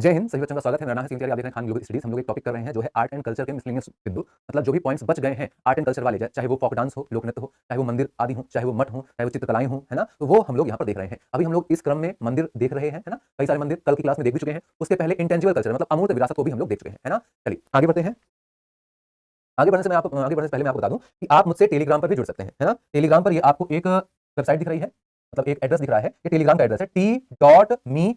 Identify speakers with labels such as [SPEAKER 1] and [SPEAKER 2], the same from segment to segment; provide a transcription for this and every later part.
[SPEAKER 1] जय हिंद, सभी बच्चों का स्वागत है। मेरा नाम है आप देख रहे हैं खान ग्लोबल स्टडीज। हम लोग एक टॉपिक कर रहे हैं जो है आर्ट एंड कल्चर के मिसलेनियस बिंदु, मतलब जो भी पॉइंट्स बच गए हैं आर्ट एंड कल्चर वाले, चाहे वो फोक डांस हो, लोक नृत्य हो, चाहे वो मंदिर आदि हो, चाहे वो मठ हो, चाहे वो चित्रकलाएं हो, है ना, तो वो हम लोग यहाँ पर देख रहे हैं। अभी हम लोग इस क्रम में मंदिर देख रहे हैं, है ना। कई सारे मंदिर कल की क्लास में देख भी चुके हैं। उसके पहले इंटेंजिबल कल्चर मतलब अमूर्त विरासत को भी हम लोग देख चुके हैं, है ना। चलिए आगे बढ़ते हैं। आगे बढ़ने से पहले मैं आपको बता दूं कि आप मुझसे टेलीग्राम पर भी जुड़ सकते हैं, है ना। टेलीग्राम पर ये आपको एक वेबसाइट दिख रही है, मतलब एक एड्रेस दिख रहा है। ये टेलीग्राम का एड्रेस है t.me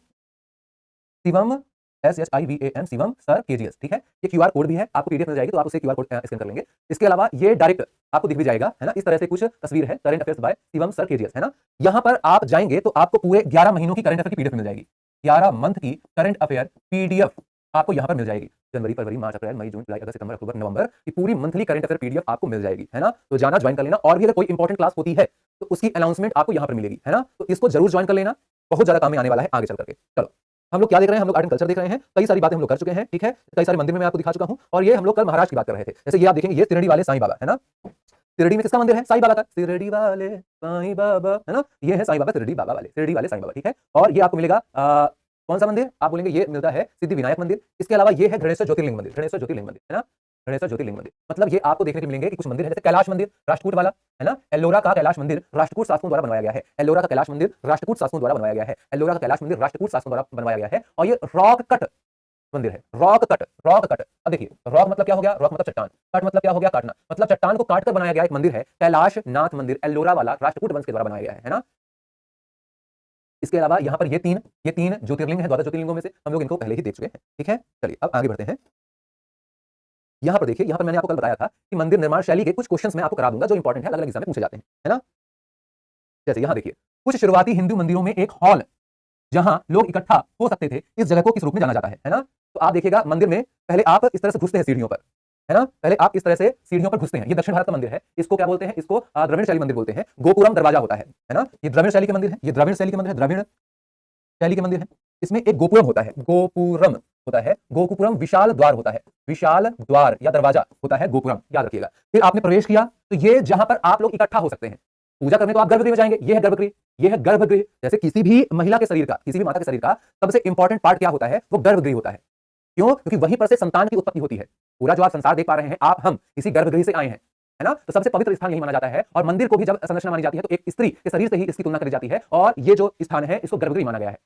[SPEAKER 1] Shivam SHIVAM Shivam sir KGS, ठीक है। ये क्यूआर कोड भी है, आपको पीडीएफ मिल जाएगी तो आप उसे क्यूआर कोड स्कैन कर लेंगे। इसके अलावा ये डायरेक्ट आपको दिख भी जाएगा, है ना। इस तरह से कुछ तस्वीर है, current affairs by Shivam sir KGS, है ना। यहाँ पर आप जाएंगे तो आपको पूरे 11 महीनों की करंट अफेयर की पीडीएफ मिल जाएगी। 11 मंथ की करंट अफेयर पीडीएफ आपको यहाँ पर मिल जाएगी। जनवरी, फरवरी, मार्च, अप्रैल, मई, जून, जुलाई, अगस्त, सितंबर, अक्टूबर, नवंबर की पूरी मंथली करंट अफेयर पीडीएफ आपको मिल जाएगी, है ना। तो जाना, ज्वाइन कर लेना। और भी अगर कोई इंपॉर्टेंट क्लास होती है तो उसकी अनाउंसमेंट आपको यहाँ पर मिलेगी, है ना। तो इसको जरूर ज्वाइन कर लेना, बहुत ज्यादा काम में आने वाला है आगे चल करके। चलो, हम लोग क्या देख रहे हैं? हम लोग आर्ट एंड कल्चर देख रहे हैं। कई सारी बातें हम लोग कर चुके हैं, ठीक है। कई सारे मंदिर में मैं आपको दिखा चुका हूं। और ये हम लोग कल महाराज की बात कर रहे थे। जैसे ये आप देखेंगे, ये तिरडी वाले साईं बाबा, है ना। तिरडी में किसका मंदिर है? साईं बाबा का। तिरडी वाले साईं बाबा, है ना। ये है साईं बाबा, तिरडी बाबा वाले, तिरडी वाले साईं बाबा, ठीक है। और ये आपको मिलेगा कौन सा मंदिर? आप बोलेंगे ये मिलता है सिद्धि विनायक मंदिर। इसके अलावा ये है गणेश्वर ज्योतिर्लिंग मंदिर, गणेश्वर ज्योतिर्लिंग मंदिर, है ना। गणेश्वर ज्योतिर्लिंग मंदिर, मतलब ये आपको देखने को मिलेंगे कि कुछ मंदिर है, जैसे कैलाश मंदिर राष्ट्रकूट वाला, है ना। एलोरा का कैलाश मंदिर राष्ट्रकूट शासकों द्वारा बनवाया गया है। एलोरा का कैलाश मंदिर राष्ट्रकूट शासकों द्वारा बनवाया गया है। एलोरा का कैलाश मंदिर राष्ट्रकूट शासकों द्वारा बनवाया गया है। और ये रॉक कट मंदिर है, रॉक कट, रॉक कट। अब देखिए, रॉक मतलब क्या हो गया? रॉक मतलब चट्टान, कट मतलब क्या हो गया? काटना, मतलब चट्टान को काटकर बनाया गया एक मंदिर है, कैलाश नाथ मंदिर एलोरा वाला, राष्ट्रकूट वंश के द्वारा बनाया गया है ना। इसके अलावा यहाँ पर ये तीन ज्योतिर्लिंग है, द्वादश ज्योतिर्लिंगों में से। हम लोग इनको पहले ही देख चुके हैं, ठीक है। चलिए अब आगे बढ़ते हैं। यहाँ पर देखिए, यहाँ पर मैंने आपको कल बताया था कि मंदिर निर्माण शैली के कुछ क्वेश्चंस मैं आपको करा दूंगा जो इंपॉर्टेंट है, अलग अलग एग्जाम में पूछे जाते हैं, है ना। जैसे यहाँ देखिए, कुछ शुरुआती हिंदू मंदिरों में एक हॉल जहां लोग इकट्ठा हो सकते थे, इस जगह को किस रूप में जाना जाता है ना। तो आप देखिएगा, मंदिर में पहले आप इस तरह से घुसते हैं सीढ़ियों पर, है ना। पहले आप इस तरह से सीढ़ियों पर घुसते हैं। ये दक्षिण भारत का मंदिर है, इसको क्या बोलते हैं? इसको द्रविड़ शैली मंदिर बोलते हैं। गोपुरम दरवाजा होता है ना। ये द्रविड़ शैली के मंदिर है, ये द्रविड़ शैली के मंदिर है, द्रविड़ शैली के मंदिर है। इसमें एक गोपुरम होता है, गोपुरम होता है, गोपुरम विशाल द्वार होता है, विशाल द्वार या दरवाजा होता है, गोपुरम, याद रखिएगा। फिर आपने प्रवेश किया तो ये जहां पर आप लोग इकट्ठा हो सकते हैं पूजा करने, तो आप गर्भगृह में जाएंगे। ये है गर्भगृह, ये है गर्भगृह। जैसे किसी भी महिला के शरीर का, किसी भी माता के शरीर का सबसे इंपॉर्टेंट पार्ट क्या होता है? वो गर्भगृह होता है। क्यों? क्योंकि वहीं पर से संतान की उत्पत्ति होती है। पूरा जो आप संसार देख पा रहे हैं, हम इसी गर्भगृह से आए हैं, है ना। तो सबसे पवित्र स्थान यही माना जाता है। और मंदिर को भी जब संरचना मानी जाती है तो एक स्त्री के शरीर से ही इसकी तुलना करी जाती है। और ये जो स्थान है इसको गर्भगृह माना गया है,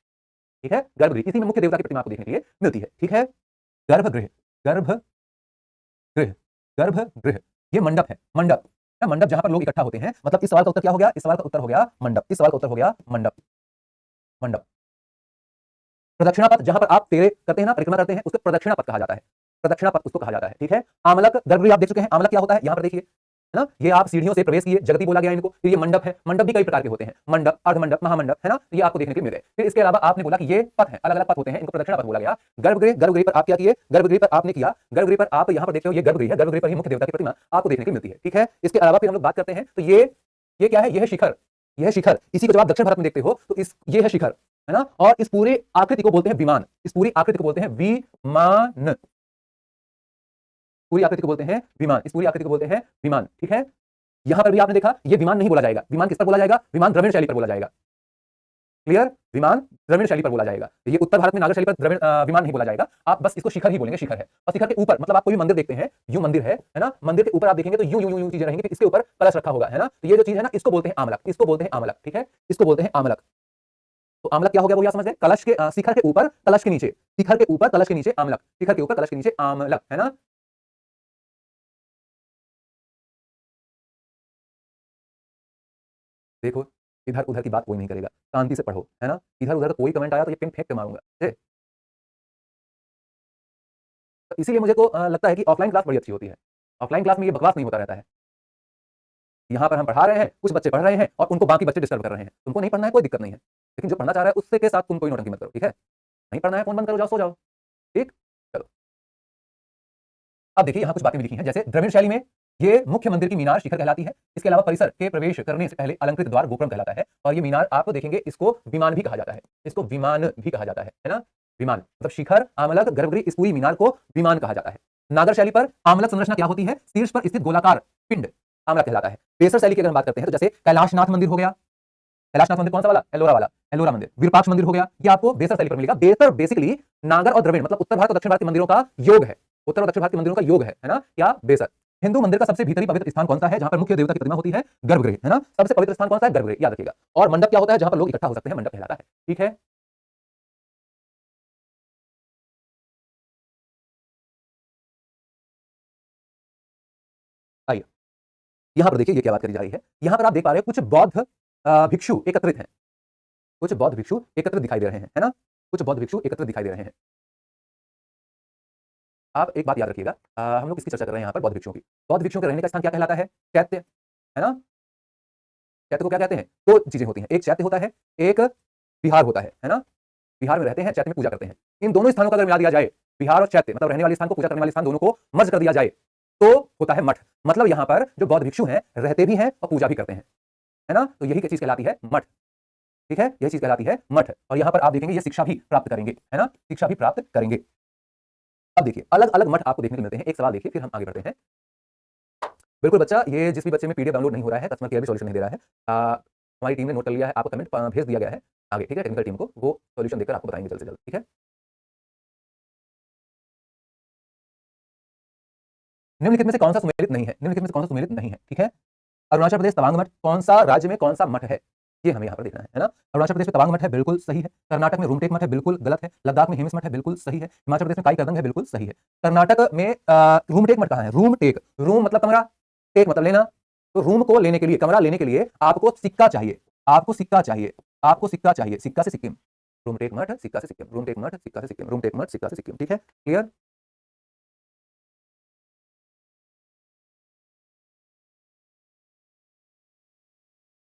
[SPEAKER 1] ठीक है। गर्भगृह, इसी में मुख्य देवता की प्रतिमा आपको देखने के लिए मिलती है, ठीक है। गर्भगृह, गर्भगृह, गर्भगृह, ये मंडप है, मंडप, मंडप जहां पर लोग इकट्ठा होते हैं। मतलब इस सवाल का उत्तर क्या हो गया? इस सवाल का उत्तर हो गया मंडप, इस सवाल का उत्तर हो गया मंडप, मंडप। प्रदक्षिणा पथ, जहां पर आप फेरे करते हैं ना, परिक्रमा करते हैं, उसको प्रदक्षिणा पथ कहा जाता है, प्रदक्षिणा पथ उसको कहा जाता है, ठीक है। आमलक, गर्भगृह आप देख चुके हैं। आमलक क्या होता है? यहां पर देखिए, है ना। ये आप सीढ़ियों से प्रवेश किए, जगती बोला गया इनको। फिर ये मंडप है, मंडप भी कई प्रकार के होते हैं, मंडप, अर्धमंडप, महामंडप, है ना। ये आपको देखने के मिल गए। फिर इसके अलावा आपने बोला कि ये पथ है, अलग अलग पथ होते हैं, इनको प्रदक्षिणा पथ बोला गया। गर्भगृह, गर्भगृह पर आप क्या किए? गर्भगृह पर आपने किया, गर्भगृह पर आप यहां पर देखते हो, ये गर्भगृह है, गर्भगृह पर ही मुख्य देवता की प्रतिमा आपको देखने को मिलती है, ठीक है। इसके अलावा फिर हम लोग बात करते हैं तो ये क्या है? ये है शिखर, ये है शिखर। इसी को जब आप दक्षिण भारत में देखते हो तो ये है शिखर, है ना। और इस पूरे आकृति को बोलते हैं विमान, इस पूरी आकृति को बोलते हैं विमान, पूरी आकृति को बोलते हैं विमान, इस पूरी आकृति को बोलते हैं विमान, ठीक है। यहां पर भी आपने देखा, ये विमान नहीं बोला जाएगा। विमान किस पर बोला जाएगा? विमान द्रविड़ शैली पर बोला जाएगा, क्लियर। विमान द्रविड़ शैली पर बोला जाएगा। ये उत्तर भारत में नागर शैली पर द्रविड़ विमान नहीं बोला जाएगा। आप बस इसको शिखर ही बोलेंगे, शिखर है। और शिखर के ऊपर, मतलब आप कोई भी मंदिर देखते हैं, यूं मंदिर है ना, मंदिर के ऊपर आप देखेंगे तो यूं यूं यूं चीजें रहेंगी, फिर इसके ऊपर कलश रखा होगा, है ना। तो ये जो चीज है ना, इसको बोलते हैं आमलक, इसको बोलते हैं आमलक, ठीक है, इसको बोलते हैं आमलक। तो आमलक क्या हो गया वो, समझ गए? कलश के शिखर के ऊपर, कलश के नीचे, शिखर के ऊपर, कलश के नीचे आमलक, शिखर के ऊपर, कलश के नीचे आमलक, है ना। देखो, इधर उधर की बात कोई नहीं करेगा, शांति से पढ़ो, है ना। इधर उधर कोई कमेंट आया तो ये पिन फेंक के मारूंगा, ठीक है? तो इसीलिए मुझे को लगता है कि ऑफलाइन क्लास बड़ी अच्छी होती है। ऑफलाइन क्लास में ये बकवास नहीं होता रहता है। यहाँ पर हम पढ़ा रहे हैं, कुछ बच्चे पढ़ रहे हैं और उनको बाकी बच्चे डिस्टर्ब कर रहे हैं। तुमको नहीं पढ़ना है, कोई दिक्कत नहीं है, लेकिन जो पढ़ना चाह रहा है उससे के साथ तुम कोई नौटंकी मत करो, ठीक है। नहीं पढ़ना है, फोन बंद करो, जाओ सो जाओ, ठीक। चलो, अब देखिए यहाँ कुछ बातें भी लिखी हैं। जैसे द्रविड़ शैली में ये मुख्य मंदिर की मीनार शिखर कहलाती है। इसके अलावा परिसर के प्रवेश करने से पहले अलंकृत द्वार गोपुरम कहलाता है। और ये मीनार आप देखेंगे, इसको विमान भी कहा जाता है, इसको विमान भी कहा जाता है ना। विमान मतलब शिखर, आमलक, गर्भगृह, इस पूरी मीनार को विमान कहा जाता है। नागर शैली पर आमलक संरचना क्या होती है? शीर्ष पर स्थित गोलाकार पिंड आमलक कहलाता है। बेसर शैली की अगर हम बात करते हैं तो जैसे कैलाशनाथ मंदिर हो गया, कैलाशनाथ मंदिर कौन सा वाला? एलोरा वाला। एलोरा मंदिर, विरूपाक्ष मंदिर हो गया, ये आपको बेसर शैली पर मिलेगा। बेसर बेसिकली नागर और द्रविड़ मतलब उत्तर भारत और दक्षिण भारत के मंदिरों का योग है, उत्तर और दक्षिण भारत के मंदिरों का योग है ना क्या बेसर। हिंदू मंदिर का सबसे भीतरी पवित्र स्थान कौन सा है, जहां पर मुख्य देवता की प्रतिमा होती है, गर्भगृह, है ना। सबसे पवित्र स्थान कौन सा है, गर्भगृह, याद रखिएगा। और मंडप क्या होता है, जहां पर लोग इकट्ठा हो सकते हैं, मंडप कहलाता है। ठीक है, आइए यहां पर देखिए ये क्या बात करी जा रही है। यहां पर आप देख पा रहे हो कुछ बौद्ध भिक्षु एकत्रित हैं, कुछ बौद्ध भिक्षु एकत्रित दिखाई दे रहे हैं, है ना। कुछ बौद्ध भिक्षु एकत्रित दिखाई दे रहे हैं। आप एक बात याद रखिएगा, हम लोग किसकी चर्चा कर रहे हैं यहाँ पर, बौद्ध भिक्षुओं की। बौद्ध भिक्षुओं के रहने का स्थान क्या कहलाता है, चैत्य, है ना। चैत्य को क्या कहते हैं, दो चीजें होती हैं, एक चैत्य होता है, एक विहार होता है ना। विहार में रहते हैं, चैत्य में पूजा करते हैं। इन दोनों स्थानों का अगर मिला दिया जाए, विहार और चैत्य मतलब रहने वाले स्थान को पूजा करने वाले स्थान, दोनों को मर्ज कर दिया जाए तो होता है मठ। मतलब यहाँ पर जो बौद्ध भिक्षु हैं रहते भी हैं और पूजा भी करते हैं, है ना। तो यही चीज कहलाती है मठ। ठीक है, यही चीज कहलाती है मठ। और यहाँ पर आप देखेंगे ये शिक्षा भी प्राप्त करेंगे, है ना, शिक्षा भी प्राप्त करेंगे। अब देखिए अलग अलग मठ आपको देखने को मिलते हैं। एक सवाल देखिए फिर हम आगे बढ़ते हैं। बिल्कुल बच्चा, ये जिस भी बच्चे में पीडीएफ डाउनलोड नहीं हो रहा है, कस्टमर केयर भी सॉल्यूशन नहीं दे रहा है, हमारी टीम ने नोट कर लिया है, आपको कमेंट भेज दिया गया है आगे, ठीक है, टेक्निकल टीम को, वो सॉल्यूशन देकर आपको बताएंगे जल्द से जल्द। ठीक है, निम्नलिखित में से कौन सा सुमेलित नहीं है, निम्नलिखित में से कौन सा सुमेलित नहीं है। ठीक है, अरुणाचल प्रदेश तवांग मठ कौन सा राज्य में कौन सा मठ है, ये हमें यहाँ पर देखना है ना। अरुणाचल प्रदेश में तवांग मठ है, बिल्कुल सही है। कर्नाटक में रूमटेक मठ है, बिल्कुल गलत है। लद्दाख में हेमिस मठ है, बिल्कुल सही है। हिमाचल प्रदेश में काई करदंग है, बिल्कुल सही है। कर्नाटक में रूमटेक मठ कहाँ है, रूमटेक, रूम मतलब कमरा, टेक मतलब लेना। तो रूम को लेने के लिए, कमरा लेने के लिए आपको सिक्का चाहिए, आपको सिक्का चाहिए, आपको सिक्का चाहिए, सिक्का से सिक्किम। रूमटेक मठ सिक्का से सिक्किम, रूमटेक मठ सिक्का से सिक्किम, रूमटेक मठ सिक्का से सिक्किम। ठीक है, क्लियर।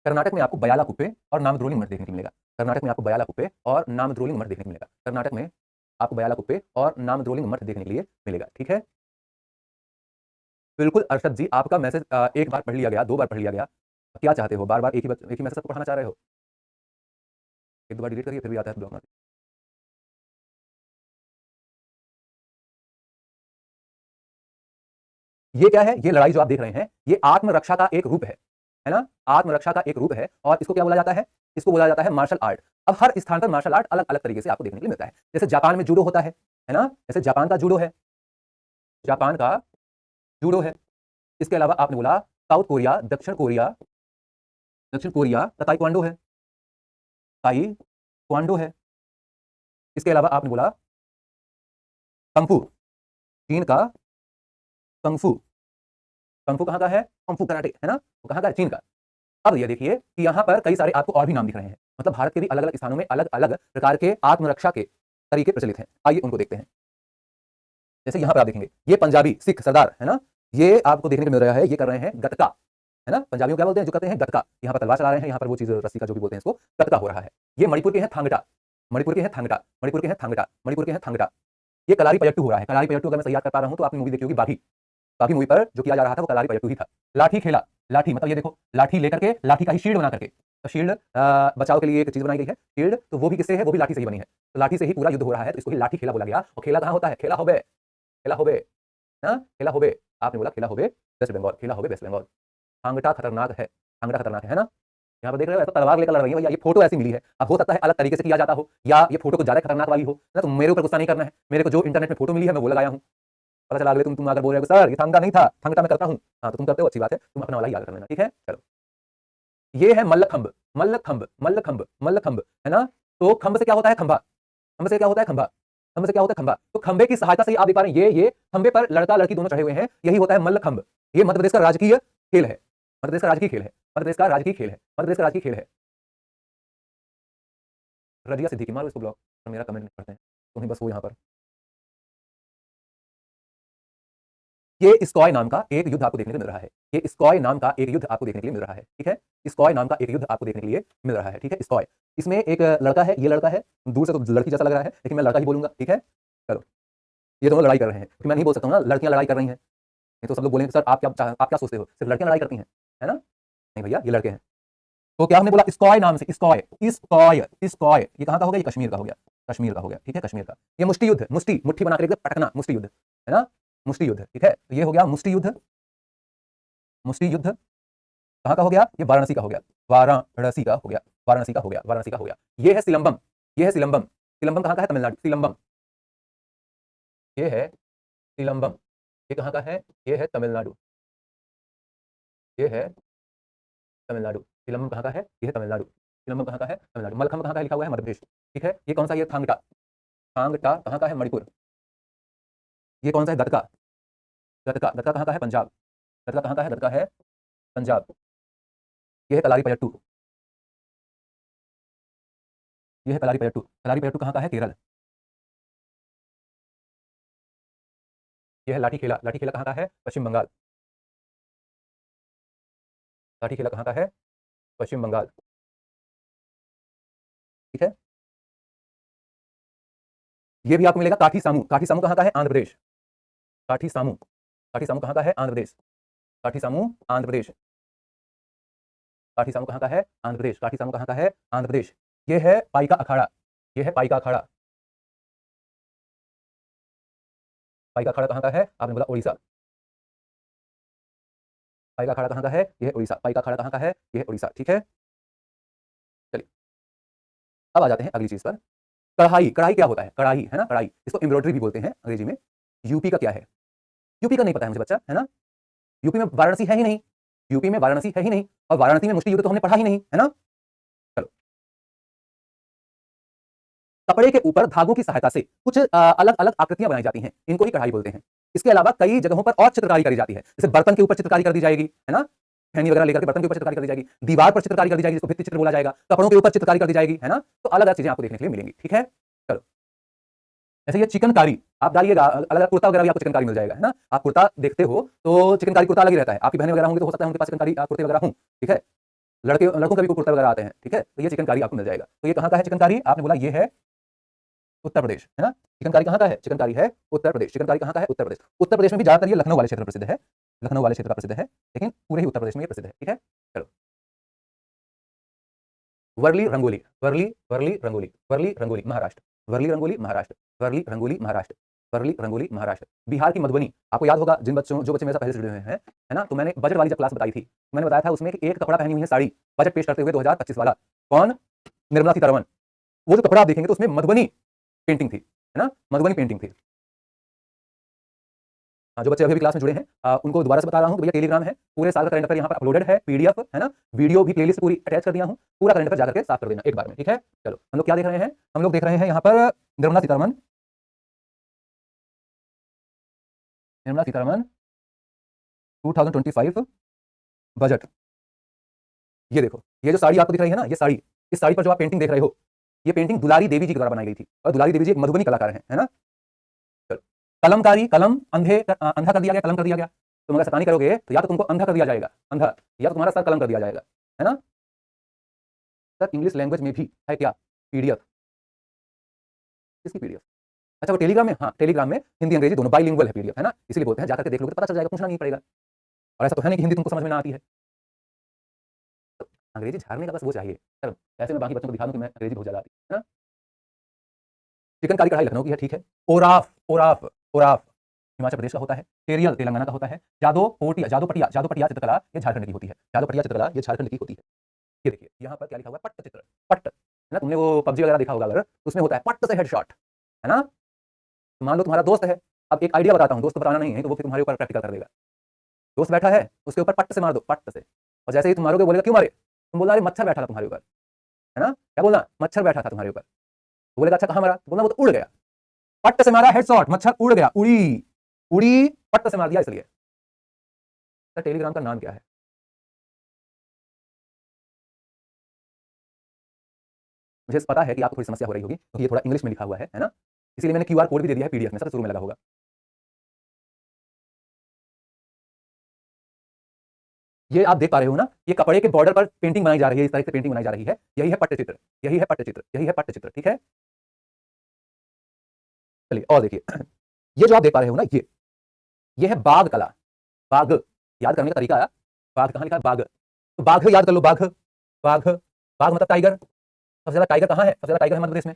[SPEAKER 1] कर्नाटक में आपको बयाला कुप्पे और नामद्रोलिंग मठ देखने को मिलेगा। कर्नाटक में आपको बयाला कुप्पे और नामद्रोलिंग मठ देखने को मिलेगा। कर्नाटक में आपको बयाला कुप्पे और नामद्रोलिंग मठ देखने के लिए मिलेगा। ठीक है, बिल्कुल अरशद जी, आपका मैसेज एक बार पढ़ लिया गया, दो बार पढ़ लिया गया, क्या चाहते हो, बार बार एक ही मैसेज को पढ़ाना चाह रहे हो, एक दो बार डिलीट करिए फिर भी आता है तो ब्लॉक मार। ये क्या है, ये लड़ाई जो आप देख रहे हैं ये आत्मरक्षा का एक रूप है ना, आत्मरक्षा का एक रूप है। और इसको क्या बोला जाता है, इसको बोला जाता है मार्शल आर्ट। अब हर स्थान पर मार्शल आर्ट अलग अलग तरीके से आपको देखने को मिलता है। जैसे जापान में जूडो होता है ना, जैसे जापान का जूडो है, जापान का जूडो है। इसके अलावा आपने बोला साउथ कोरिया, दक्षिण कोरिया, दक्षिण कोरिया का ताइक्वांडो है, ताइक्वांडो है। इसके अलावा आपने बोला कंफू, चीन का कंफू, कंफू कहाँ का है, कंफू कराटे, है ना, वो कहाँ का है, चीन का। अब ये देखिए कि यहाँ पर कई सारे आपको और भी नाम दिख रहे हैं, मतलब भारत के भी अलग अलग स्थानों में अलग अलग प्रकार के आत्मरक्षा के तरीके प्रचलित हैं। आइए उनको देखते हैं। जैसे यहाँ पर आप देखेंगे ये पंजाबी सिख सरदार, है ना, ये आपको देखने को मिल रहा है, ये कर रहे हैं गतका, है ना। पंजाबियों क्या बोलते हैं, जो करते हैं गतका, यहाँ पर तलवार चला रहे हैं, यहाँ पर वो चीज रस्सी का जो भी बोलते हैं इसको गतका हो रहा है। ये मणिपुर के हैं थांगटा, मणिपुर के हैं थांगटा, मणिपुर के हैं थांगटा, मणिपुर के हैं थांगटा। ये कलारी पयट्टू हो रहा है, कलारी पयट्टू अगर मैं सही याद कर पा रहा हूँ तो आपने मूवी देखी होगी बागी, बागी मूवी पर जो किया जा रहा था वो कलारी पयट्टू ही था। लाठी खेला, लाठी मतलब ये देखो लाठी लेकर के, लाठी का ही शील्ड बना करके, तो शील्ड बचाव के लिए एक चीज बनाई गई है शील्ड, तो वो भी किससे है, वो भी लाठी से ही बनी है। तो लाठी से ही पूरा युद्ध हो रहा है, तो इसको ही लाठी खेला बोला गया। और खेला कहाँ होता है, खेला होबे, खेला होबे, हाँ खेला होबे, आपने बोला खेला होबे वेस्ट बंगाल, खेला होबे वेस्ट बंगाल। थांगटा खतरनाक है, थांगटा खतरनाक है ना। यहाँ पर देख रहे हो ऐसा तलवार लेकर लड़ रही है भैया, ये फोटो ऐसी मिली है। अब हो सकता है अलग तरीके से किया जाता हो, या ये फोटो को ज्यादा खतरनाक वाली हो ना, तो मेरे ऊपर गुस्सा नहीं करना है, मेरे को जो इंटरनेट में फोटो मिली है मैं वो लगाया हूँ। पता चला अगले तुम अगर बोल रहे हो सर ये थांगटा नहीं था, थांगटा मैं करता हूँ, हाँ तो तुम करते हो अच्छी बात है, तुम अपना वाला याद कर लेना। ठीक है, चलो ये है मल्लखंब, मल्लखंब, मल्लखंब, मल्लखंब, है ना। तो खंब से क्या होता है, खंबा, खंब से क्या होता है, खंबा, खंब से क्या होता है, खंबा। तो खंबे की सहायता से आप देख पा रहे हैं ये खंबे पर लड़का लड़की दोनों चढ़े हुए हैं, यही होता है मल्लखंब। ये मध्य प्रदेश का राजकीय खेल है, मध्य प्रदेश का राजकीय खेल है, मध्य प्रदेश का राजकीय खेल है, मध्य प्रदेश का राजकीय खेल है। रजिया सिद्दीकी मारो इसको ब्लॉक, मेरा कमेंट नहीं पढ़ते हैं तुम्हें बस वो यहाँ पर। ये स्कॉय नाम का एक युद्ध आपको देखने को मिल रहा है, ये स्कॉय नाम का एक युद्ध आपको देखने के लिए मिल रहा है। ठीक है, स्कॉय नाम का एक युद्ध आपको देखने के लिए मिल रहा है। ठीक है, स्कॉय, इसमें एक लड़का है, ये लड़का है, दूर से तो लड़की जैसा लग रहा है लेकिन मैं लड़का ही बोलूंगा। ठीक है, चलो ये दोनों लड़ाई कर रहे हैं, क्योंकि मैं नहीं बोल सकता हूँ ना लड़कियां लड़ाई कर रही हैं, नहीं तो सब लोग बोलेंगे सर आप क्या सोचते हो सिर्फ लड़कियां लड़ाई करती हैं, है ना। नहीं भैया ये लड़के हैं। तो क्या हमने बोला, स्कॉय नाम से, स्कॉय, स्कॉय, स्कॉय, ये कहाँ का हो गया, ये कश्मीर का हो गया, कश्मीर का हो गया। ठीक है, कश्मीर का। ये मुष्टि युद्ध, मुष्टि, मुट्ठी बना कर पटकना, मुष्टि युद्ध, है ना, मुष्टि युद्ध। ठीक है, तो ये हो गया मुष्टि युद्ध, मुष्टि युद्ध कहाँ का हो गया, ये वाराणसी का हो गया, वाराणसी का हो गया, वाराणसी का हो गया, वाराणसी का हो गया। ये है सिलंबम, ये है सिलंबम। सिलंबम कहाँ का है? तमिलनाडु। सिलंबम, ये है सिलंबम, ये कहाँ का है? ये है तमिलनाडु, ये है तमिलनाडु। सिलंबम कहाँ का है? ये है तमिलनाडु। सिलंबम कहाँ का है? तमिलनाडु। मलखंभ कहाँ का है? लिखा हुआ है मध्य प्रदेश। ठीक है, ये कौन सा? ये थांगटा, थांगटा कहाँ का है? मणिपुर। ये कौन सा है? गतका, गतका, गतका कहाँ का है? पंजाब। गतका कहाँ का है? गतका है पंजाब। ये है कलारीपयट्टू, ये है कलारीपयट्टू। कलारीपयट्टू कहाँ का है? केरल। ये है लाठीखेला, लाठीखेला कहाँ का है? पश्चिम बंगाल। लाठीखेला कहाँ का है? पश्चिम बंगाल। ठीक है, ये भी आपको मिलेगा काठी सामू। काठी सामू कहाँ का है? आंध्र प्रदेश। काठी सामू, काठी सामू कहाँ का है? आंध्र प्रदेश। काठी सामू आंध्र प्रदेश। काठी सामू कहाँ का है? आंध्र प्रदेश। काठी सामू कहाँ का है? आंध्र प्रदेश। ये है पाइका अखाड़ा, ये है पाइका अखाड़ा। पाइका अखाड़ा कहाँ का है? आपने बोला उड़ीसा। पाइका अखाड़ा कहाँ का है? यह है उड़ीसा। पाइका अखाड़ा कहाँ का है? यह है उड़ीसा। ठीक है, चलिए अब आ जाते हैं अगली चीज पर। कढ़ाई, कढ़ाई क्या होता है? कढ़ाई है ना, कढ़ाई, इसको एम्ब्रॉयडरी भी बोलते हैं अंग्रेजी में। यूपी का क्या है? यूपी का नहीं पता है मुझे बच्चा, है ना। यूपी में वाराणसी है ही नहीं, यूपी में वाराणसी है ही नहीं, और वाराणसी में मुष्टि युद्ध तो हमने पढ़ा ही नहीं, है ना। चलो, कपड़े के ऊपर धागों की सहायता से कुछ अलग अलग आकृतियां बनाई जाती हैं, इनको ही कढ़ाई बोलते हैं। इसके अलावा कई जगहों पर और चित्रकारी करी जाती है, जैसे बर्तन के ऊपर चित्रकारी कर दी जाएगी, है ना, खैनी वगैरह लेकर के बर्तन के ऊपर चित्रकारी कर दी जाएगी, दीवार पर चित्रकारी कर दी जाएगी जिसको भित्ति चित्र बोला जाएगा, कपड़ों के ऊपर चित्रकारी कर दी जाएगी, है ना। तो अलग अलग चीजें आपको देखने के लिए मिलेंगी। ठीक है, चलो, जैसे ये चिकनकारी आप डालिएगा, अलग अलग कुर्ता वगैरह भी आपको चिकनकारी मिल जाएगा, है ना। आप कुर्ता देखते हो तो चिकनकारी कुर्ता अलग ही रहता है। आपकी बहनें वगैरह होंगी तो हो सकता है उनके पास चिकनकारी कुर्ते वगैरह हों, ठीक है। लड़कों का भी कुर्ता वगैरह आते हैं, ठीक है। तो ये चिकनकारी आपको मिल जाएगा। तो ये कहाँ का है चिकनकारी? आपने बोला ये है उत्तर प्रदेश, है ना। चिकनकारी कहाँ का है? चिकनकारी है उत्तर प्रदेश। चिकनकारी कहाँ का है? उत्तर प्रदेश। उत्तर प्रदेश में भी ज्यादातर ये लखनऊ वाले क्षेत्र प्रसिद्ध है, लखनऊ वाले क्षेत्र का प्रसिद्ध है, लेकिन पूरे ही उत्तर प्रदेश में ये प्रसिद्ध है। ठीक है, चलो, वर्ली रंगोली, वर्ली वर्ली रंगोली, वर्ली रंगोली महाराष्ट्र, वर्ली रंगोली महाराष्ट्र, वर्ली रंगोली महाराष्ट्र, वर्ली रंगोली महाराष्ट्र। बिहार की मधुबनी, आपको याद होगा जिन बच्चों जो बच्चे मेरे साथ पहले से जुड़े हुए हैं, है ना। तो मैंने बजट वाली जब क्लास बताई थी, मैंने बताया था उसमें कि एक कपड़ा पहनी हुई है साड़ी, बजट पेश करते हुए 2025 वाला। कौन? निर्मला सीतारमण। वो जो कपड़ा आप देखेंगे तो उसमें मधुबनी पेंटिंग थी, है ना, मधुबनी पेंटिंग थी। हाँ, जो बच्चे अभी भी क्लास में जुड़े हैं उनको दोबारा से बता रहा हूँ कि भैया टेलीग्राम है, पूरे साल का करंट अफेयर यहाँ पर अपलोडेड है, पीडीएफ, है ना, वीडियो भी प्लेलिस्ट पूरी अटैच कर दिया हूँ, पूरा करंट अफेयर जाकर के साफ कर देना एक बार में। ठीक है, चलो, हम लोग क्या देख रहे हैं? हम लोग देख रहे हैं यहाँ पर निर्मला सीतारमण, निर्मला सीतारमण 2025 बजट। ये देखो, ये जो साड़ी आपको दिख रही है ना, ये साड़ी, इस साड़ी पर जो आप पेंटिंग देख रहे हो, ये पेंटिंग दुलारी देवी जी के द्वारा बनाई गई थी, और दुलारी देवी जी एक मधुबनी कलाकार है ना। चलो, कलमकारी, कलम अंधा कर दिया गया, कलम कर दिया गया। तुम अगर शैतानी करोगे तो या तो तुमको अंधा कर दिया जाएगा, अंधा, या तो तुम्हारा सर कलम कर दिया जाएगा, है ना। सर इंग्लिश लैंग्वेज में भी है क्या पीडीएफ? किसकी पीडीएफ? अच्छा, वो टेलीग्राम में, हाँ टेलीग्राम में हिंदी अंग्रेजी दोनों बाइलिंगुअल है पीडीएफ, है ना, इसीलिए बोलते हैं जाकर के देख लोगे तो पता चल जाएगा, पूछना नहीं पड़ेगा। और ऐसा तो है नहीं कि हिंदी तुमको समझ में ना आती है, तो अंग्रेजी झाड़ने का बस वो चाहिए सर, ऐसे मैं बाकी बच्चों को दिखा दूं कि मैं अंग्रेजी बहुत ज्यादा आती है ना। चिकनकारी कढ़ाई लखनऊ की है, ठीक है। ओराफ, ओराफ, ओराफ हिमाचल प्रदेश का होता है। टेरियल तेलंगाना का होता है। जादोपटिया, जादोपटिया, जादोपटिया चित्रकला ये झारखंड की होती है। जादोपटिया चित्रकला ये झारखंड की होती है। ये देखिए यहाँ पर क्या लिखा हुआ है? पट्ट चित्र, पट्ट, है ना। तुमने वो पबजी वगैरह देखा होगा अगर, तो उसमें होता है पट्ट से हेडशॉट, है ना। तो मान लो तुम्हारा दोस्त है, अब एक आइडिया बताता हूँ, दोस्त बताना नहीं है तो वो फिर तुम्हारे ऊपर प्रैक्टिकल कर देगा। दोस्त बैठा है, उसके ऊपर पट्ट से मार दो, पट्ट से, और जैसे ही तुम मारोगे बोलेगा क्यों मारे? तुम बोलना अरे मच्छर बैठा था तुम्हारे ऊपर, है ना। क्या बोलना? मच्छर बैठा था तुम्हारे ऊपर। तो बोलेगा अच्छा कहाँ मारा? तो बोलना वो तो उड़ गया, पट्ट से मारा हेडशॉट, मच्छर उड़ गया, उड़ी, उड़ी, पट्ट से मार दिया इसलिए। सर टेलीग्राम का नाम क्या है? मुझे पता है कि आपको थोड़ी समस्या हो रही होगी क्योंकि ये थोड़ा इंग्लिश में लिखा हुआ है ना, इसीलिए मैंने क्यूआर कोड भी दे दिया है पीडीएफ में, सबसे शुरू में लगा होगा। ये आप देख पा रहे हो ना, ये कपड़े के बॉर्डर पर पेंटिंग बनाई जा रही है, इस तरह से पेंटिंग बनाई जा रही है, यही है पट्टचित्र, यही है पट्टचित्र, यही है पट्टचित्र। ठीक है, चलिए और देखिए ये जो आप देख पा रहे हो ना, ये है बाघ कला। बाघ याद करने का तरीका है, बाघ कहाँ लिखा है? बाघ, तो बाघ याद कर लो, बाघ, बाघ, बाघ मतलब टाइगर। सबसे ज्यादा टाइगर कहाँ है? सबसे ज्यादा टाइगर है मध्य प्रदेश में।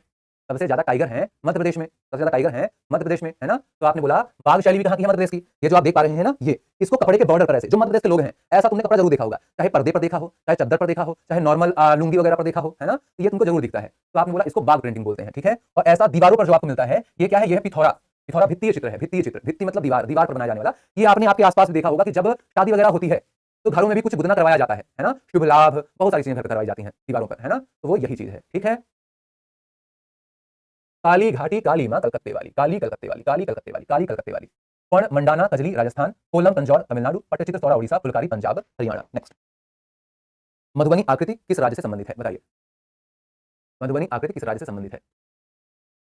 [SPEAKER 1] सबसे ज्यादा टाइगर हैं मध्य प्रदेश में, सबसे ज्यादा टाइगर हैं मध्य प्रदेश में, है ना। तो आपने बोला बाघ शैली भी कहाँ की है? मध्य प्रदेश की। ये जो आप देख पा रहे हैं ना, ये इसको कपड़े के बॉर्डर पर ऐसे जो मध्य प्रदेश के लोग हैं, ऐसा तुमने कपड़ा जरूर देखा होगा, चाहे पर्दे पर देखा हो, चाहे चद्दर पर देखा हो, चाहे नॉर्मल लुंगी वगैरह पर देखा हो, है ना। तो ये तुमको जरूर दिखता है। तो आपने बोला इसको बाघ प्रिंटिंग बोलते हैं, ठीक है। और ऐसा दीवारों पर जो आपको मिलता है, ये क्या है? ये है पिथौरा। पिथौरा भित्तीय चित्र है, भित्तीय चित्र, भित्ति मतलब दीवार, दीवार पर बनाया जाने वाला। ये आपने आपके आसपास भी देखा होगा कि जब शादी वगैरह होती है तो घरों में भी कुछ गुदना करवाया जाता है ना, शुभ लाभ, बहुत सारी चीजें घर पर करवाई जाती हैं दीवारों पर, है ना। तो वो यही चीज है, ठीक है। काली घाटी काली मां कलकत्ते वाली, काली कलकत्ते वाली, काली कलकत्ते वाली, काली कलकत्ते वाली। स्वर्ण मंडाना कजली राजस्थान, कोलम तंजौर तमिलनाडु, पट्टचित्र सौरा उड़ीसा, फुलकारी पंजाब हरियाणा। नेक्स्ट, मधुबनी आकृति किस राज्य से संबंधित है? बताइए, मधुबनी आकृति किस राज्य से संबंधित है?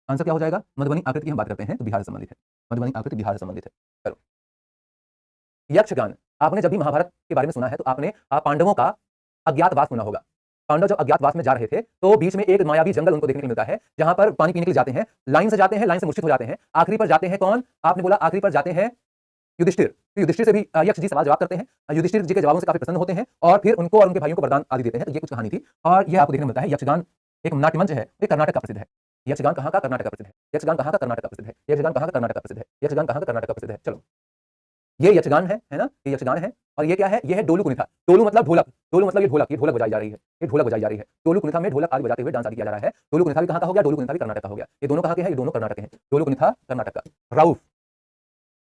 [SPEAKER 1] आंसर क्या हो जाएगा? मधुबनी आकृति की हम बात करते हैं तो बिहार से संबंधित है। मधुबनी आकृति बिहार से संबंधित है। चलो, यक्षगान। आपने जब भी महाभारत के बारे में सुना है तो आपने पांडवों का अज्ञातवास सुना होगा। पांडव जब अज्ञातवास में जा रहे थे तो बीच में एक मायावी जंगल उनको देखने को मिलता है, जहां पर पानी पीने के लिए जाते हैं, लाइन से जाते हैं, लाइन से मूर्छित हो जाते हैं। आखिरी पर जाते हैं कौन? आपने बोला आखिरी पर जाते हैं युधिष्ठिर। तो युधिष्ठिर से भी यक्ष जी सवाल जवाब करते हैं। युधिष्ठिर जी के जवाबों से काफी प्रसन्न होते हैं और फिर उनको और उनके भाइयों को वरदान आदि देते हैं। तो ये कुछ कहानी थी और यह आपको देखने को मिलता है। यक्षगान एक नाट्य मंच है, ये कर्नाटक का प्रसिद्ध है। यक्षगान कहाँ का? कर्नाटक का प्रसिद्ध है। यक्षगान कहाँ का? कर्नाटक का प्रसिद्ध है। यक्षगान कहाँ का? कर्नाटक का प्रसिद्ध है। यक्षगान कहाँ का? कर्नाटक का प्रसिद्ध है। चलो, ये यक्षगान है ना, ये यक्षगान है। और ये क्या है? ये है डोलू कुनिथा। डोलू मतलब ढोलक, डोलू मतलब ये ढोलक, ये ढोलक बजाई जा रही है, ये ढोलक बजाई जा रही है। डोलू कुनिथा में ढोलक आदि बजाते हुए डांस आदि किया जा रहा है। डोलू कुनिथा भी कहाँ का हो गया? डोलू कुनिथा भी कर्नाटक का हो गया। ये दोनों कहाँ के हैं? ये दोनों कर्नाटक के हैं। डोलू कुनिथा कर्नाटक का। राउफ,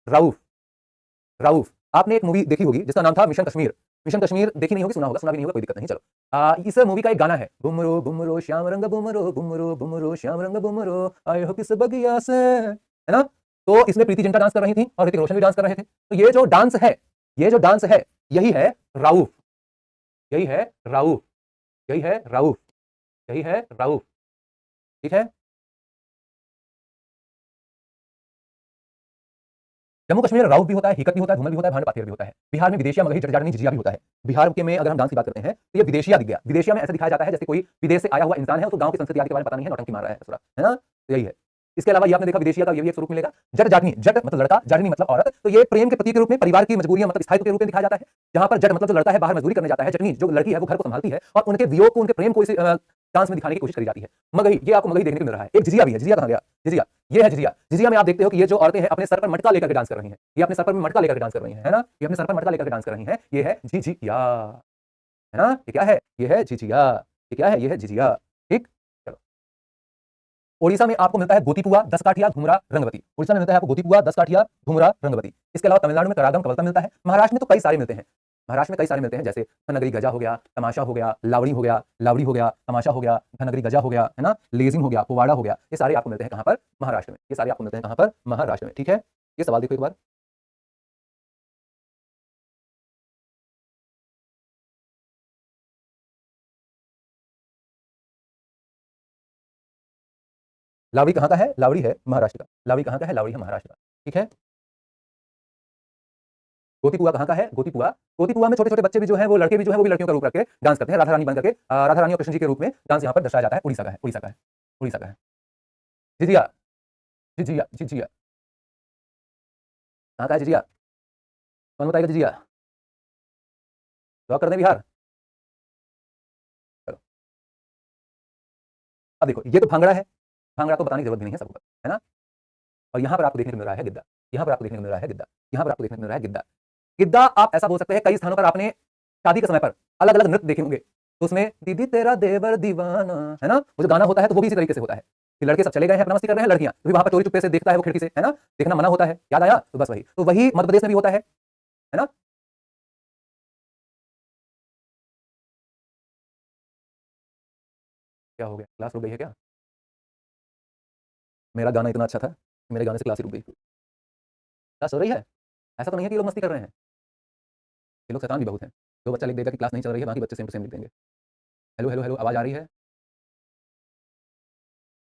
[SPEAKER 1] राउफ, राउफ। आपने एक मूवी देखी होगी जिसका नाम था मिशन कश्मीर। मिशन कश्मीर देखी नहीं होगी, सुना होगा, सुना भी नहीं होगा, कोई दिक्कत नहीं। चलो, इस मूवी का एक गाना है, बुमरो बुमरो श्याम रंग बुमरो, बुमरो बुमरो श्याम रंग बुमरो, आए हो किस बगिया से, है ना। तो इसमें प्रीति जिंटा डांस कर रही थी और ऋतिक रोशन भी डांस कर रहे थे। तो ये जो डांस है, ये जो डांस है, यही है राउफ, यही है राउफ, यही है राउफ, यही है राउफ, ठीक है। जम्मू कश्मीर में राउफ भी होता है, हिकत भी होता है, धूमल भी होता है, भांड पाथेर भी होता है। बिहार में विदेशिया मगही जटजाटनी झिझिया भी होता है। बिहार के में अगर हम डांस की बात करते हैं तो ये विदेशिया दिख गया। विदेशिया में ऐसा दिखाया जाता है जैसे कोई विदेश से आया हुआ इंसान है, उसको गांव की संस्कृति आदि के बारे में पता नहीं है, नौटंकी मार रहा है थोड़ा, है ना। तो यही है। इसके अलावा ये आपने देखा विदेशिया का ये भी एक स्वरूप मिलेगा, जट जाटनी। जट मतलब लड़का, जाटनी मतलब औरत। तो ये प्रेम के प्रतीक के रूप में, परिवार की मजबूरियां मतलब स्थायित्व के रूप में दिखाया जाता है। जहां पर जट मतलब जो लड़का है बाहर मजदूरी करने जाता है, जटनी जो लड़की है वो घर को संभालती है और उनके वियोग को, उनके प्रेम को इस डांस में दिखाने की कोशिश करी जाती है। मगही, ये आपको मगही देखने को मिल रहा है। एक झिझिया भी है, झिझिया कहां गया? झिझिया, ये है झिझिया। झिझिया में आप देखते हो कि ये जो औरतें हैं अपने सर पर मटका लेकर के डांस कर रही हैं। ये अपने सर पर मटका लेकर के डांस कर रही हैं, है ना। ये अपने सर पर मटका लेकर के डांस कर रही हैं। ये है झिझिया, है ना। ये क्या है? ये है झिझिया। ये क्या है? ये है झिझिया, ठीक। चलो, ओडिशा में आपको मिलता है गोतीपुआ, दस काठिया, घुमरा, रंगवती। ओडिशा में मिलता है आपको गोतीपुआ, दस काठिया, घुमरा, रंगवती। इसके अलावा तमिलनाडु में करागम, कवलता मिलता है। महाराष्ट्र में तो कई सारे मिलते हैं। महाराष्ट्र में कई सारे मिलते हैं, जैसे धनगरी गजा हो गया, तमाशा हो गया, लावड़ी हो गया, लावड़ी हो गया, तमाशा हो गया, धनगरी गजा हो गया, है ना, लेजिंग हो गया, पोवाड़ा हो गया। ये सारे आपको मिलते हैं कहां पर? महाराष्ट्र में। ये सारे आपको मिलते हैं कहां पर? महाराष्ट्र में, ठीक है। ये सवाल देखो एक बार। लावड़ी कहां का है? लावड़ी है महाराष्ट्र का। लावड़ी कहां का है? लावड़ी है महाराष्ट्र का, ठीक है। गोतीपुआ कहाँ का है? गोतीपुआ, गोतीपुआ में छोटे छोटे बच्चे भी जो है, वो लड़के भी जो है, वो भी लड़कियों का रूप रख के डांस करते हैं, राधा रानी बन करके। राधा रानी और कृष्ण जी के रूप में डांस यहाँ पर दर्शाया जाता है। उड़ीसा का है, उड़ीसा का है, उड़ीसा का है। झिझिया, झिझिया, झिझिया कहाँ का है? झिझिया कौन बताएगा? झिझिया लॉक कर दें बिहार। चलो, अब देखो, ये तो भांगड़ा है। भांगड़ा तो बताने की जरूरत भी नहीं है, सबको पता है ना। और यहाँ पर आपको देखने को मिल रहा है गिद्दा। यहाँ पर आपको देखने को मिल रहा है गिद्दा। यहाँ पर आपको देखने को मिल रहा है गिद्दा। गिद्दा आप ऐसा बोल सकते हैं, कई स्थानों पर आपने शादी के समय पर अलग अलग नृत्य देखे होंगे। तो उसमें दीदी तेरा देवर दीवाना, है ना, वो जो गाना होता है तो वो भी इसी तरीके से होता है कि लड़के सब चले गए हैं, अपना मस्ती कर रहे हैं, लड़कियां तो भी वहां पर चोरी चुपके से देखता है वो खिड़की से, है ना। देखना मना होता है, याद आया? तो बस वही, तो वही मध्य प्रदेश में भी होता है ना। क्या हो गया? क्लास रुक गई है क्या? मेरा गाना इतना अच्छा था कि मेरे गाने से क्लास ही रुक गई? क्लास हो रही है? ऐसा तो नहीं है कि ये लोग मस्ती कर रहे हैं। ये लोग शैतान भी बहुत हैं। जो बच्चा लिख देगा कि क्लास नहीं चल रही है, बाकी बच्चे सेम टू सेम लिख देंगे। हेलो हेलो हेलो, आवाज आ रही है?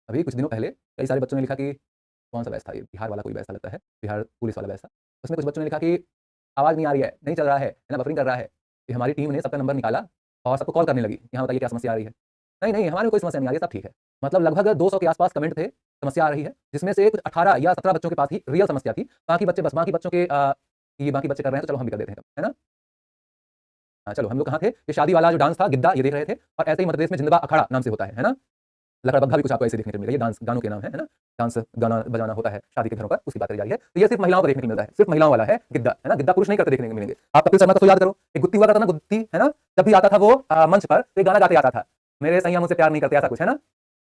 [SPEAKER 1] अभी कुछ दिनों पहले कई सारे बच्चों ने लिखा कि कौन सा बैच था ये, बिहार वाला कोई बैच था लगता है, बिहार पुलिस वाला बैच था। उसमें कुछ बच्चों ने लिखा कि आवाज़ नहीं आ रही है, नहीं चल रहा है ना, बफरिंग कर रहा है। कि हमारी टीम ने सबका नंबर निकाला और सबको कॉल करने लगी, यहाँ बताइए क्या समस्या आ रही है। नहीं नहीं, हमारे में कोई समस्या नहीं आ रही, सब ठीक है। मतलब लगभग 200 के आसपास कमेंट थे, समस्या आ रही है, जिसमें से कुछ 18 या 17 बच्चों के पास ही रियल समस्या थी। बाकी बच्चे बस बाकी बच्चों के ये बाकी बच्चे कर रहे हैं तो चलो हम भी कर देते हैं, है ना। हाँ, चलो हम लोग कहाँ थे? ये शादी वाला जो डांस था गिद्दा, ये देख रहे थे। और ऐसे ही मध्य प्रदेश में जिंदबा अखाड़ा नाम से होता है ना। लकड़बग्घा भी कुछ आपको ऐसे देखने को मिलेगा। ये डांस गानों के नाम है ना, डांस गाना बजाना होता है शादी के घरों पर, उसकी बात करी जा रही है। तो ये सिर्फ महिलाओं को देखने को मिलता है, सिर्फ महिलाओं वाला है गिद्दा, है ना। गिद्दा पुरुष नहीं करते देखने को मिलेंगे। आप कपिल शर्मा का तो याद करो, एक गुत्ती हुआ करता ना, गुत्ती, है ना। जब भी आता था वो मंच पर तो एक गाना गाते आता था, मेरे सैया मुझसे प्यार नहीं करते, ऐसा कुछ, है ना।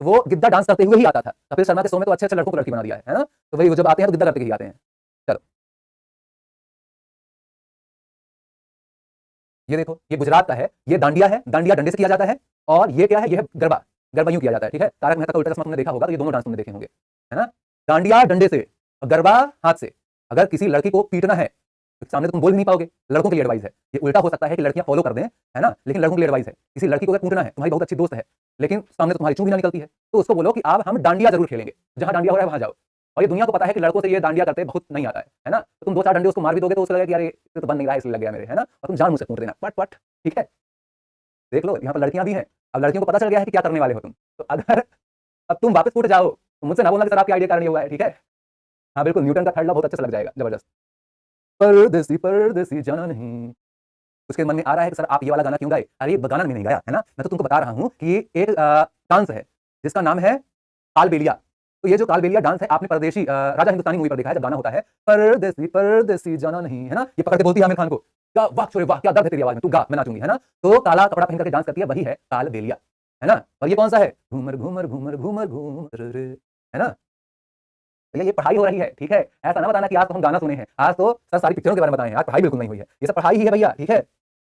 [SPEAKER 1] वो गिद्दा डांस करते हुए ही आता था। कपिल शर्मा के शो में तो अच्छे अच्छे लड़कों को लड़की बना दिया है ना। तो वही जब आते हैं तो गिद्दा करते ही आते हैं। चलो ये देखो, ये गुजरात का है, ये डांडिया है, डांडिया डंडे से किया जाता है। और ये क्या है, ये है गरबा, गरबा यूं किया जाता है, ठीक है। तारक मेहता का उल्टा चश्मा तुमने देखा होगा, तो ये दोनों डांस तुमने देखे होंगे, है ना। डांडिया डंडे से और गरबा हाथ से। अगर किसी लड़की को पीटना है तो सामने तो तुम बोल भी नहीं पाओगे, लड़कों के लिए एडवाइस है। ये उल्टा हो सकता है कि लड़कियां फॉलो कर दें, है ना, लेकिन लड़कों के लिए एडवाइस है। किसी लड़की को अगर कूटना है, तुम्हारी बहुत अच्छी दोस्त है, लेकिन सामने तो तुम्हारी चूं भी ना निकलती है, तो उसको बोलो कि आप हम डांडिया जरूर खेलेंगे, जहां डांडिया हो रहा है वहां जाओ। और ये दुनिया को पता है कि लड़कों से ये डांडिया करते बहुत नहीं आता है ना। तो तुम दो चार डंडे उसको मार भी दोगे तो उसको लगेगा कि यार ये तो बन नहीं रहा है, इसलिए लग गया मेरे, है ना। और तुम जान मुझसे कूट देना पट पट, ठीक है। देख लो यहाँ पर लड़कियां भी हैं, अब लड़कियों को पता चल गया है कि क्या करने वाले हो तुम। तो अगर अब तुम वापस कूट जाओ तो मुझसे ना बोलना कि सर आपके आइडिया कारण ये हुआ है, ठीक है। हाँ बिल्कुल, न्यूटन का थर्ड लॉ बहुत अच्छे से लग जाएगा, जबरदस्त। परदेसी परदेसी जाना नहीं। उसके मन में आ रहा है कि सर आप ये वाला गाना क्यों गाए। अरे ये गाना मैंने नहीं गाया, है ना। मैं तो तुमको बता रहा हूँ कि एक डांस है जिसका नाम है कालबेलिया। तो ये जो कालबेलिया डांस है, आपने परदेसी राजा हिंदुस्तानी मूवी पर देखा है, जब गाना होता है परदेसी परदेसी जाना नहीं, है ना। ये पकड़ के बोलती है आमिर खान को, क्या वाह छोरे वाह, क्या दर्द है तेरी आवाज में, तू गा मैं नाचूंगी, है ना। तो काला कपड़ा पहन करके डांस करती है, वही है कालबेलिया, है ना। और ये कौन सा है, घूमर घूमर घूमर घूमर घूमर रे, है ना। भैया ये पढ़ाई हो रही है, ठीक है। ऐसा ना बताना कि आज तो हम गाना सुने हैं, आज तो सर सारी पिक्चरों के बारे में बताए हैं, आज पढ़ाई बिल्कुल नहीं हुई है। ये सब पढ़ाई ही है भैया, ठीक है।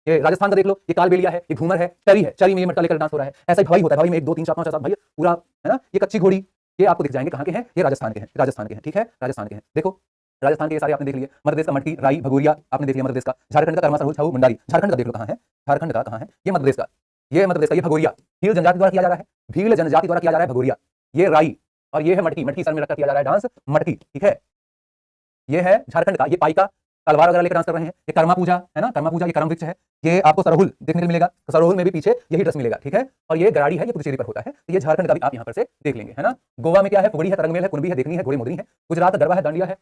[SPEAKER 1] ये राजस्थान का देख लो, ये कालबेलिया है, ये घूमर है, चरी है, चरी में ये मटका लेकर डांस हो रहा है। ऐसा ही भवाई होता है, भवाई में 1 2 3 4 5 6 7 भैया पूरा, है ना। ये कच्ची घोड़ी, ये आपको दिख जाएंगे कहाँ के हैं, ये राजस्थान के हैं, राजस्थान के हैं, ठीक है, राजस्थान के हैं। देखो राजस्थान के ये सारे आपने देख लिए। मध्य प्रदेश का मटकी, राई, भगोरिया आपने देख लिया मध्य प्रदेश का। झारखंड का कर्मा, सरहू, छऊ, मंडारी, झारखंड का देख लो कहाँ है, झारखंड का कहाँ है, ये मध्य प्रदेश का, ये मध्य प्रदेश का, ये भगोरिया भील जनजाति द्वारा किया जा रहा है, भील जनजाति द्वारा किया जा रहा है भगोरिया। ये राई और ये है मटकी, मटकी सर में रखकर किया जा रहा है डांस, मटकी, ठीक है। ये है झारखंड का, ये पाइका तलवार वगैरह लेकर डांस कर रहे हैं। ये कर्मा पूजा है ना, कर्मा पूजा, ये कर्म वृक्ष है। ये आपको सरहुल देखने को मिलेगा, तो सरहुल में भी पीछे यही ड्रेस मिलेगा, ठीक है। और ये गराड़ी है, ये पुडुचेरी पर होता है। तो ये झारखंड का भी आप यहाँ पर से देख लेंगे, है ना। गोवा में क्या है, फुगड़ी है, तरंगमेल है, कुणबी है, देखनी है, घोड़े मोदरी है। गुजरात गरबा है, डांडिया है।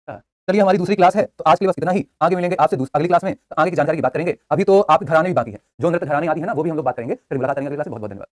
[SPEAKER 1] चलिए हमारी दूसरी क्लास है, तो आज के लिए बस इतना ही। आगे मिलेंगे आपसे अगली क्लास में, तो आगे की जानकारी की बात करेंगे। अभी तो आप घराने भी बाकी है, जो नृत्य घराने आदि है ना, वो भी हम लोग बात करेंगे। फिर मुलाकात करेंगे अगली क्लास में। बहुत बहुत धन्यवाद।